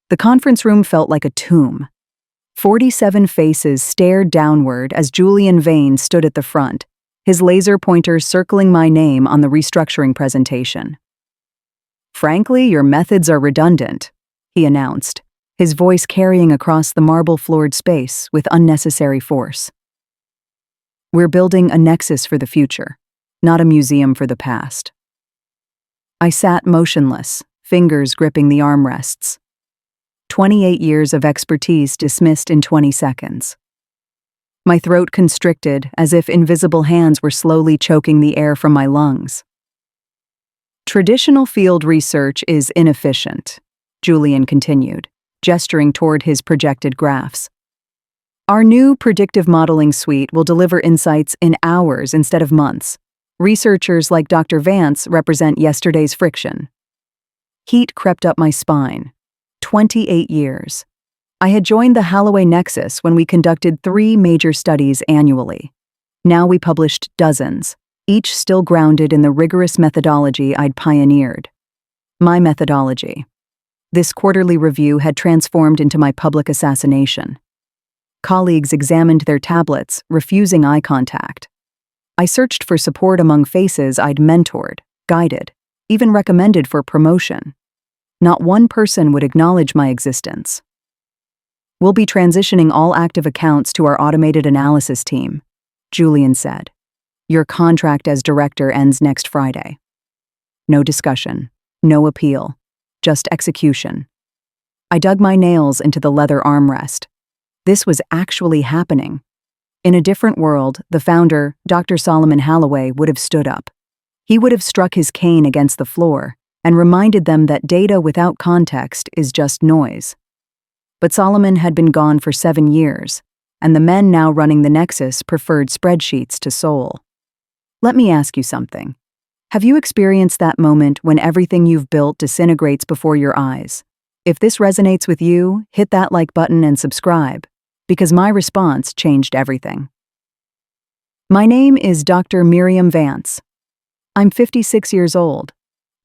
The conference room felt like a tomb. 47 faces stared downward as Julian Vane stood at the front, his laser pointer circling my name on the restructuring presentation. "Frankly, your methods are redundant," he announced, his voice carrying across the marble-floored space with unnecessary force. "We're building a nexus for the future, not a museum for the past." I sat motionless, fingers gripping the armrests. 28 years of expertise dismissed in 20 seconds. My throat constricted as if invisible hands were slowly choking the air from my lungs. "Traditional field research is inefficient," Julian continued, gesturing toward his projected graphs. "Our new predictive modeling suite will deliver insights in hours instead of months. Researchers like Dr. Vance represent yesterday's friction." Heat crept up my spine. 28 years. I had joined the Halloway Nexus when we conducted 3 major studies annually. Now we published dozens, each still grounded in the rigorous methodology I'd pioneered. My methodology. This quarterly review had transformed into my public assassination. Colleagues examined their tablets, refusing eye contact. I searched for support among faces I'd mentored, guided, even recommended for promotion. Not one person would acknowledge my existence. "We'll be transitioning all active accounts to our automated analysis team," Julian said. "Your contract as director ends next Friday." No discussion, no appeal, just execution. I dug my nails into the leather armrest. This was actually happening. In a different world, the founder, Dr. Solomon Halloway, would have stood up. He would have struck his cane against the floor and reminded them that data without context is just noise. But Solomon had been gone for 7 years, and the men now running the Nexus preferred spreadsheets to soul. Let me ask you something. Have you experienced that moment when everything you've built disintegrates before your eyes? If this resonates with you, hit that like button and subscribe, because my response changed everything. My name is Dr. Miriam Vance. I'm 56 years old,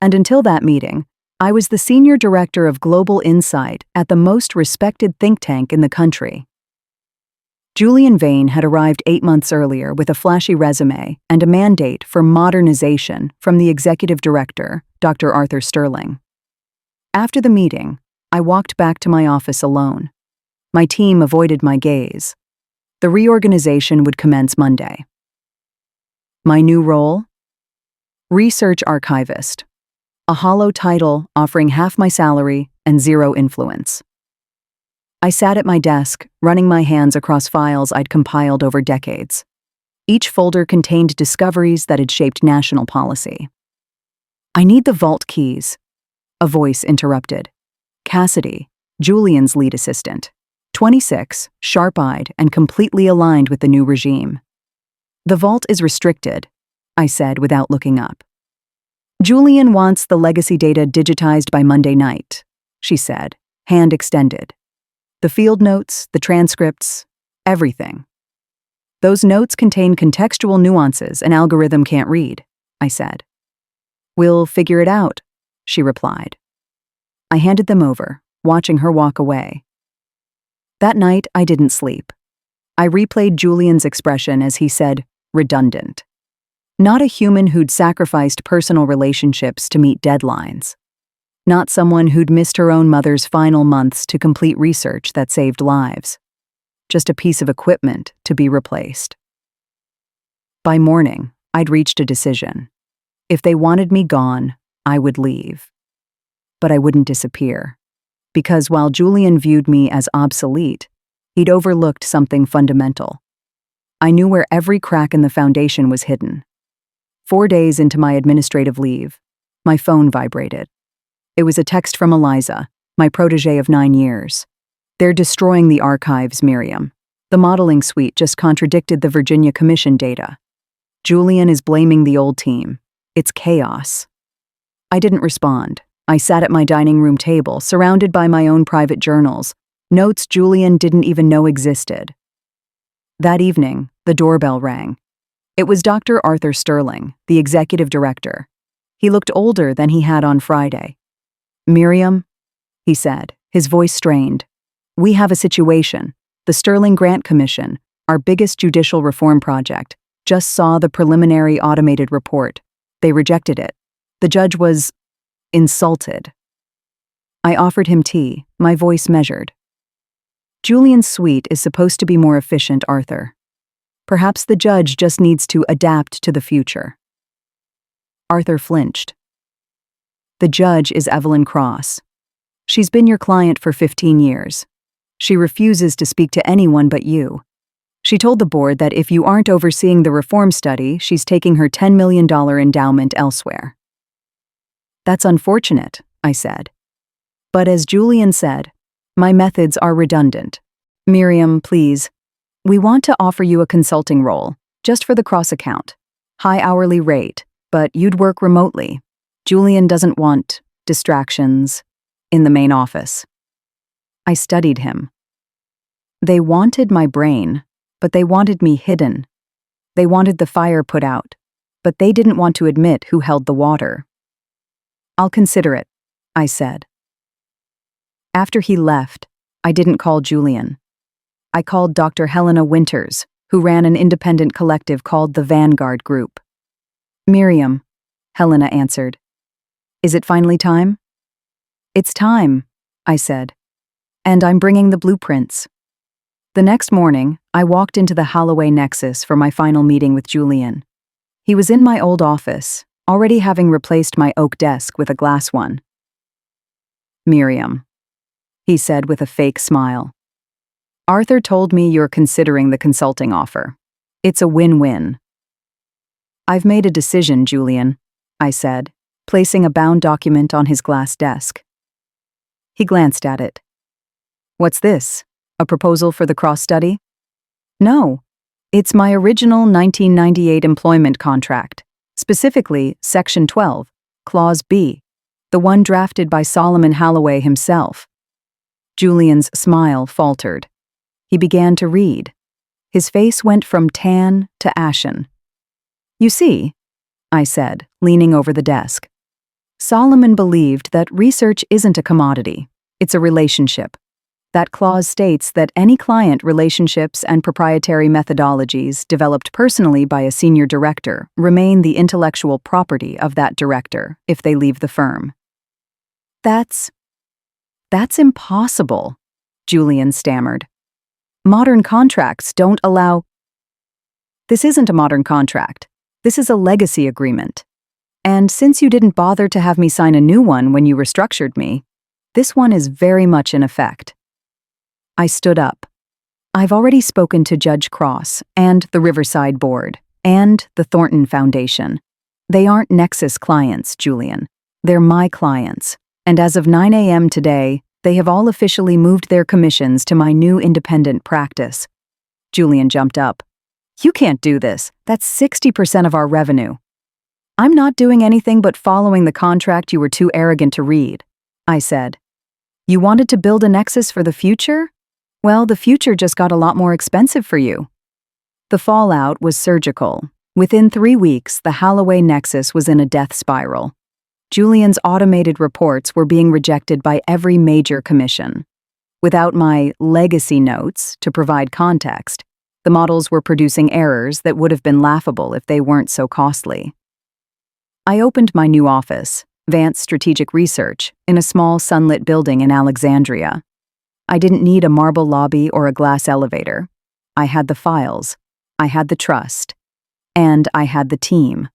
and until that meeting, I was the Senior Director of Global Insight at the most respected think tank in the country. Julian Vane had arrived 8 months earlier with a flashy resume and a mandate for modernization from the Executive Director, Dr. Arthur Sterling. After the meeting, I walked back to my office alone. My team avoided my gaze. The reorganization would commence Monday. My new role? Research archivist. A hollow title offering half my salary and 0 influence. I sat at my desk, running my hands across files I'd compiled over decades. Each folder contained discoveries that had shaped national policy. "I need the vault keys," a voice interrupted. Cassidy, Julian's lead assistant, 26, sharp-eyed and completely aligned with the new regime. "The vault is restricted," I said without looking up. "Julian wants the legacy data digitized by Monday night," she said, hand extended. "The field notes, the transcripts, everything." "Those notes contain contextual nuances an algorithm can't read," I said. "We'll figure it out," she replied. I handed them over, watching her walk away. That night, I didn't sleep. I replayed Julian's expression as he said, "redundant." Not a human who'd sacrificed personal relationships to meet deadlines. Not someone who'd missed her own mother's final months to complete research that saved lives. Just a piece of equipment to be replaced. By morning, I'd reached a decision. If they wanted me gone, I would leave. But I wouldn't disappear. Because while Julian viewed me as obsolete, he'd overlooked something fundamental. I knew where every crack in the foundation was hidden. 4 days into my administrative leave, my phone vibrated. It was a text from Eliza, my protégé of 9 years. "They're destroying the archives, Miriam. The modeling suite just contradicted the Virginia Commission data. Julian is blaming the old team. It's chaos." I didn't respond. I sat at my dining room table, surrounded by my own private journals, notes Julian didn't even know existed. That evening, the doorbell rang. It was Dr. Arthur Sterling, the executive director. He looked older than he had on Friday. "Miriam," he said, His voice strained. "We have a situation. The Sterling Grant Commission, our biggest judicial reform project, just saw the preliminary automated report. They rejected it. The judge was insulted." I offered him tea, my voice measured. "Julian's suite is supposed to be more efficient, Arthur. Perhaps the judge just needs to adapt to the future." Arthur flinched. "The judge is Evelyn Cross. She's been your client for 15 years. She refuses to speak to anyone but you. She told the board that if you aren't overseeing the reform study, she's taking her $10 million endowment elsewhere." "That's unfortunate," I said. "But as Julian said, my methods are redundant. Miriam, please. We want to offer you a consulting role, just for the cross account. High hourly rate, but you'd work remotely. Julian doesn't want distractions in the main office." I studied him. They wanted my brain, but they wanted me hidden. They wanted the fire put out, but they didn't want to admit who held the water. "I'll consider it," I said. After he left, I didn't call Julian. I called Dr. Helena Winters, who ran an independent collective called the Vanguard Group. "Miriam," Helena answered. "Is it finally time?" "It's time," I said. "And I'm bringing the blueprints." The next morning, I walked into the Halloway Nexus for my final meeting with Julian. He was in my old office, already having replaced my oak desk with a glass one. "Miriam," he said with a fake smile. "Arthur told me you're considering the consulting offer. It's a win-win." "I've made a decision, Julian," I said, placing a bound document on his glass desk. He glanced at it. "What's this? A proposal for the cross-study?" "No. It's my original 1998 employment contract, specifically Section 12, Clause B, the one drafted by Solomon Halloway himself." Julian's smile faltered. He began to read. His face went from tan to ashen. "You see," I said, leaning over the desk, "Solomon believed that research isn't a commodity, it's a relationship. That clause states that any client relationships and proprietary methodologies developed personally by a senior director remain the intellectual property of that director if they leave the firm." That's impossible," Julian stammered. "Modern contracts don't allow—" "This isn't a modern contract. This is a legacy agreement. And since you didn't bother to have me sign a new one when you restructured me, this one is very much in effect." I stood up. "I've already spoken to Judge Cross and the Riverside Board and the Thornton Foundation. They aren't Nexus clients, Julian. They're my clients. And as of 9 a.m. today, they have all officially moved their commissions to my new independent practice." Julian jumped up. "You can't do this. That's 60% of our revenue." "I'm not doing anything but following the contract you were too arrogant to read," I said. "You wanted to build a Nexus for the future? Well, the future just got a lot more expensive for you." The fallout was surgical. Within 3 weeks, the Halloway Nexus was in a death spiral. Julian's automated reports were being rejected by every major commission. Without my legacy notes to provide context, the models were producing errors that would have been laughable if they weren't so costly. I opened my new office, Vance Strategic Research, in a small sunlit building in Alexandria. I didn't need a marble lobby or a glass elevator. I had the files, I had the trust, and I had the team.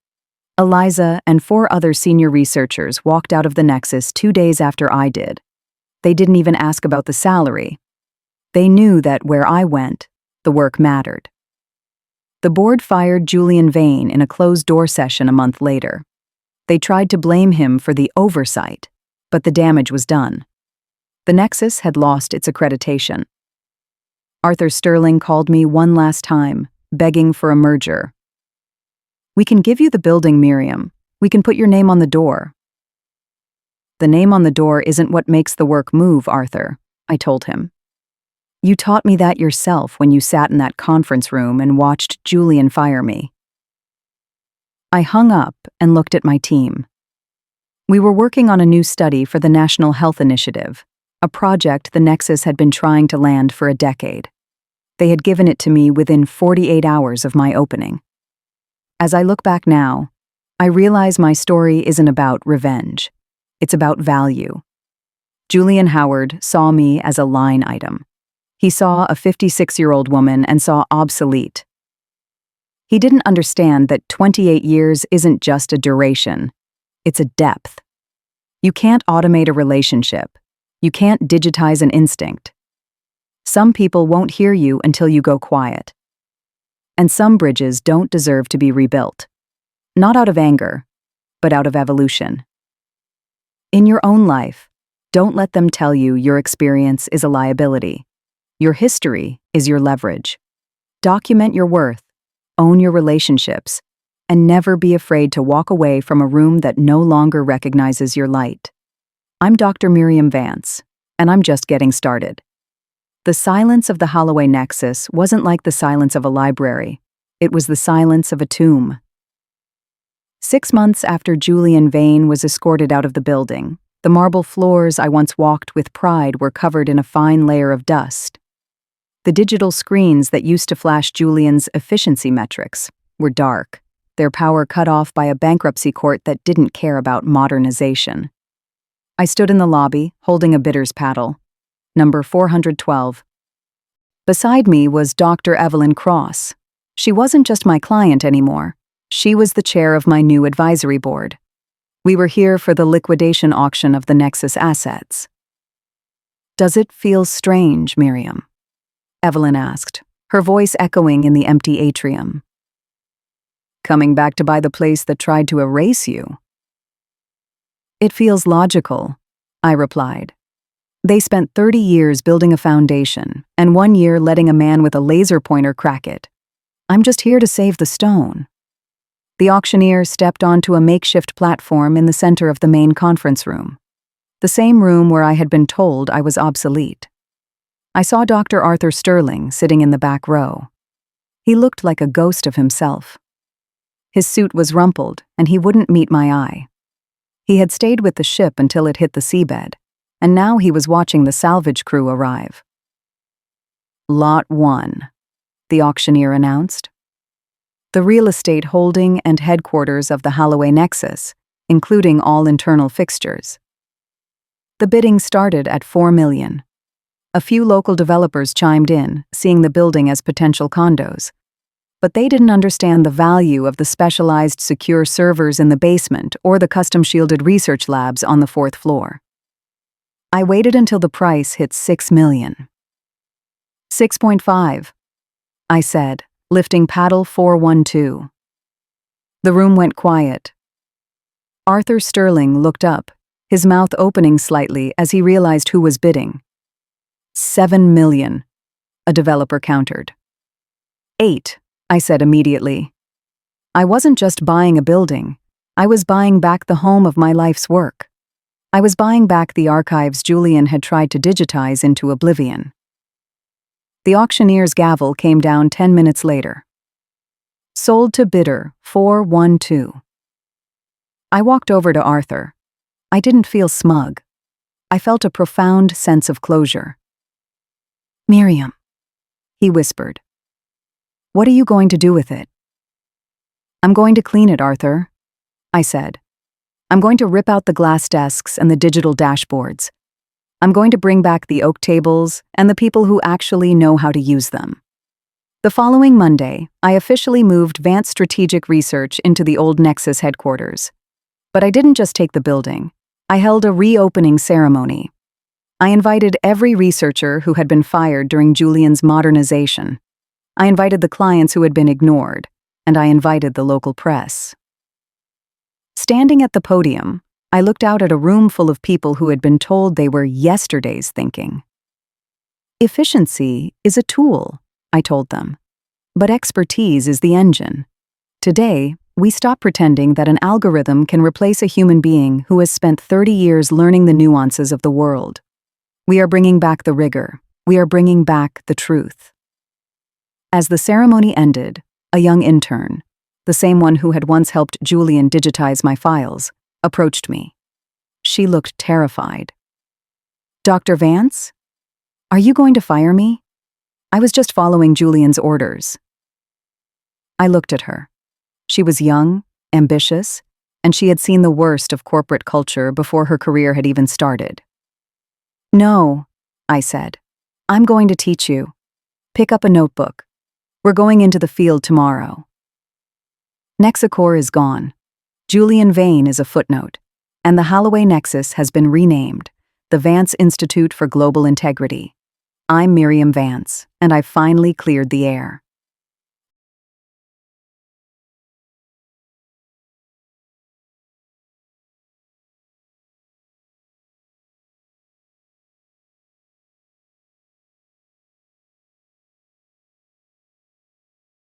Eliza and 4 other senior researchers walked out of the Nexus 2 days after I did. They didn't even ask about the salary. They knew that where I went, the work mattered. The board fired Julian Vane in a closed-door session a month later. They tried to blame him for the oversight, but the damage was done. The Nexus had lost its accreditation. Arthur Sterling called me one last time, begging for a merger. "We can give you the building, Miriam. We can put your name on the door." "The name on the door isn't what makes the work move, Arthur," I told him. "You taught me that yourself when you sat in that conference room and watched Julian fire me." I hung up and looked at my team. We were working on a new study for the National Health Initiative, a project the Nexus had been trying to land for a decade. They had given it to me within 48 hours of my opening. As I look back now, I realize my story isn't about revenge. It's about value. Julian Howard saw me as a line item. He saw a 56-year-old woman and saw Obsolete. He didn't understand that 28 years isn't just a duration, it's a depth. You can't automate a relationship. You can't digitize an instinct. Some people won't hear you until you go quiet. And some bridges don't deserve to be rebuilt. Not out of anger, but out of evolution. In your own life, don't let them tell you your experience is a liability. Your history is your leverage. Document your worth, own your relationships, and never be afraid to walk away from a room that no longer recognizes your light. I'm Dr. Miriam Vance, and I'm just getting started. The silence of the Halloway Nexus wasn't like the silence of a library. It was the silence of a tomb. 6 months after Julian Vane was escorted out of the building, the marble floors I once walked with pride were covered in a fine layer of dust. The digital screens that used to flash Julian's efficiency metrics were dark, their power cut off by a bankruptcy court that didn't care about modernization. I stood in the lobby, holding a bidder's paddle, number 412. Beside me was Dr. Evelyn Cross. She wasn't just my client anymore. She was the chair of my new advisory board. We were here for the liquidation auction of the Nexus assets. "Does it feel strange, Miriam?" Evelyn asked, her voice echoing in the empty atrium. "Coming back to buy the place that tried to erase you?" "It feels logical," I replied. "They spent 30 years building a foundation, and 1 year letting a man with a laser pointer crack it. I'm just here to save the stone." The auctioneer stepped onto a makeshift platform in the center of the main conference room, the same room where I had been told I was obsolete. I saw Dr. Arthur Sterling sitting in the back row. He looked like a ghost of himself. His suit was rumpled, and he wouldn't meet my eye. He had stayed with the ship until it hit the seabed, and now he was watching the salvage crew arrive. "Lot 1, the auctioneer announced. The real estate holding and headquarters of the Halloway Nexus, including all internal fixtures. The bidding started at $4 million. A few local developers chimed in, seeing the building as potential condos. But they didn't understand the value of the specialized secure servers in the basement or the custom-shielded research labs on the 4th floor. I waited until the price hit $6 million. 6.5, I said, lifting paddle 412. The room went quiet. Arthur Sterling looked up, his mouth opening slightly as he realized who was bidding. $7 million, a developer countered. 8, I said immediately. I wasn't just buying a building, I was buying back the home of my life's work. I was buying back the archives Julian had tried to digitize into oblivion. The auctioneer's gavel came down 10 minutes later. Sold to bidder 412. I walked over to Arthur. I didn't feel smug. I felt a profound sense of closure. "Miriam," he whispered. "What are you going to do with it?" "I'm going to clean it, Arthur," I said. "I'm going to rip out the glass desks and the digital dashboards. I'm going to bring back the oak tables and the people who actually know how to use them." The following Monday, I officially moved Vance Strategic Research into the old Nexus headquarters. But I didn't just take the building. I held a reopening ceremony. I invited every researcher who had been fired during Julian's modernization. I invited the clients who had been ignored, and I invited the local press. Standing at the podium, I looked out at a room full of people who had been told they were yesterday's thinking. "Efficiency is a tool," I told them, "but expertise is the engine. Today, we stop pretending that an algorithm can replace a human being who has spent 30 years learning the nuances of the world. We are bringing back the rigor. We are bringing back the truth." As the ceremony ended, a young intern, the same one who had once helped Julian digitize my files, approached me. She looked terrified. Dr. Vance? Are you going to fire me? I was just following Julian's orders. I looked at her. She was young, ambitious, and she had seen the worst of corporate culture before her career had even started. No, I said. I'm going to teach you. Pick up a notebook. We're going into the field tomorrow. Nexicor is gone. Julian Vane is a footnote, and the Halloway Nexus has been renamed the Vance Institute for Global Integrity. I'm Miriam Vance, and I've finally cleared the air.